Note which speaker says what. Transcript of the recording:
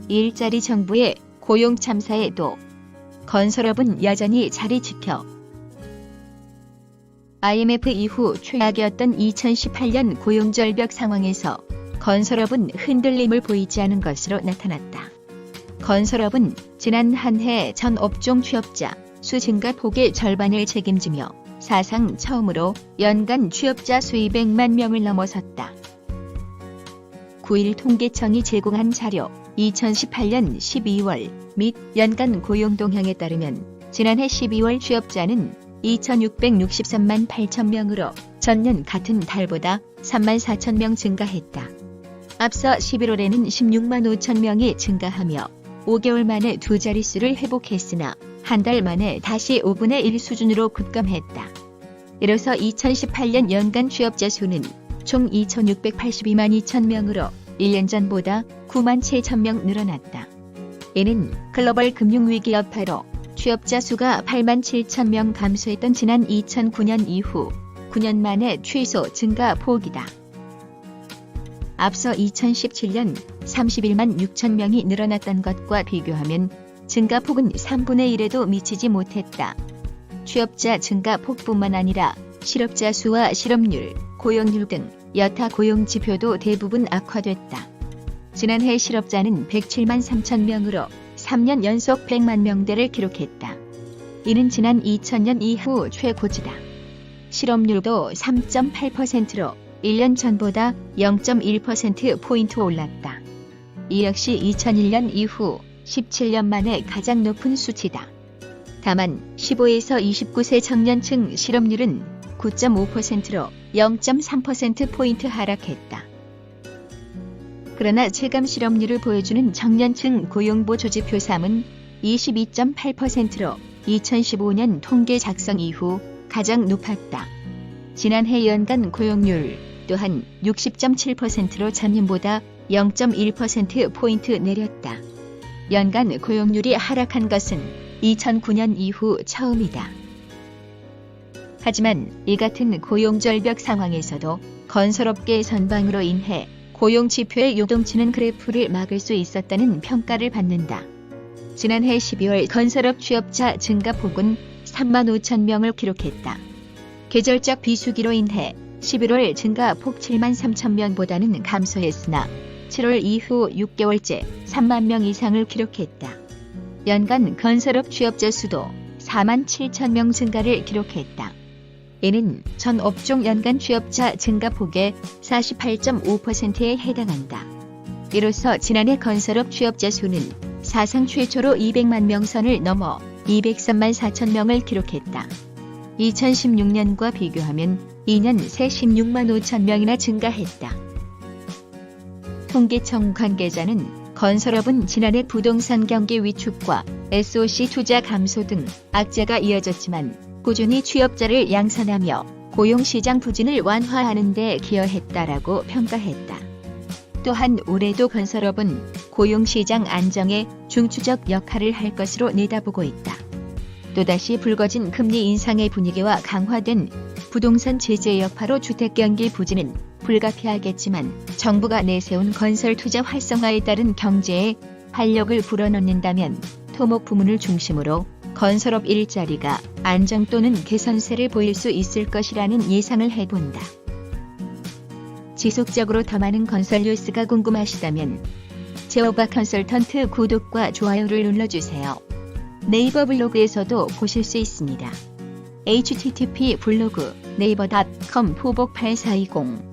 Speaker 1: 일자리 정부의 고용 참사에도 건설업은 여전히 자리 지켜 IMF 이후 최악이었던 2018년 고용절벽 상황에서 건설업은 흔들림을 보이지 않은 것으로 나타났다. 건설업은 지난 한 해 전 업종 취업자 수 증가 폭의 절반을 책임지며 사상 처음으로 연간 취업자 수 200만 명을 넘어섰다. 9일 통계청이 제공한 자료 2018년 12월 및 연간 고용 동향에 따르면 지난해 12월 취업자는 2,663만 8천 명으로 전년 같은 달보다 3만 4천 명 증가했다. 앞서 11월에는 16만 5천 명이 증가하며 5개월 만에 두 자릿수를 회복했으나 한 달 만에 다시 5분의 1 수준으로 급감했다. 이로써 2018년 연간 취업자 수는 총 2,682만 2천 명으로 1년 전보다 9만 7천 명 늘어났다. 이는 글로벌 금융위기 여파로 취업자 수가 8만 7천 명 감소했던 지난 2009년 이후 9년 만에 최소 증가 폭이다. 앞서 2017년 31만 6천 명이 늘어났던 것과 비교하면 증가폭은 3분의 1에도 미치지 못했다. 취업자 증가폭뿐만 아니라 실업자 수와 실업률, 고용률 등 여타 고용 지표도 대부분 악화됐다. 지난해 실업자는 107만 3천 명으로 3년 연속 100만 명대를 기록했다. 이는 지난 2000년 이후 최고치다. 실업률도 3.8%로 1년 전보다 0.1%포인트 올랐다. 이 역시 2001년 이후 17년 만에 가장 높은 수치다. 다만 15에서 29세 청년층 실업률은 9.5%로 0.3%포인트 하락했다. 그러나 체감 실업률을 보여주는 청년층 고용보조지표 3은 22.8%로 2015년 통계 작성 이후 가장 높았다. 지난해 연간 고용률 또한 60.7%로 전년보다 0.1%포인트 내렸다. 연간 고용률이 하락한 것은 2009년 이후 처음이다. 하지만 이 같은 고용절벽 상황에서도 건설업계 전방으로 인해 고용지표의 요동치는 그래프를 막을 수 있었다는 평가를 받는다. 지난해 12월 건설업 취업자 증가폭은 3만 5천 명을 기록했다. 계절적 비수기로 인해 11월 증가폭 7만 3천 명보다는 감소했으나 7월 이후 6개월째 3만 명 이상을 기록했다. 연간 건설업 취업자 수도 4만 7천 명 증가를 기록했다. 이는 전 업종 연간 취업자 증가폭의 48.5%에 해당한다. 이로써 지난해 건설업 취업자 수는 사상 최초로 200만 명 선을 넘어 203만 4천 명을 기록했다. 2016년과 비교하면 2년 새 16만 5천 명이나 증가했다. 통계청 관계자는 건설업은 지난해 부동산 경기 위축과 SOC 투자 감소 등 악재가 이어졌지만 꾸준히 취업자를 양산하며 고용시장 부진을 완화하는 데 기여했다라고 평가했다. 또한 올해도 건설업은 고용시장 안정에 중추적 역할을 할 것으로 내다보고 있다. 또다시 불거진 금리 인상의 분위기와 강화된 부동산 제재 여파로 주택경기 부진은 불가피하겠지만 정부가 내세운 건설 투자 활성화에 따른 경제에 활력을 불어넣는다면 토목 부문을 중심으로 건설업 일자리가 안정 또는 개선세를 보일 수 있을 것이라는 예상을 해본다. 지속적으로 더 많은 건설 뉴스가 궁금하시다면 제오바 컨설턴트 구독과 좋아요를 눌러주세요. 네이버 블로그에서도 보실 수 있습니다. http://네이버.com/8420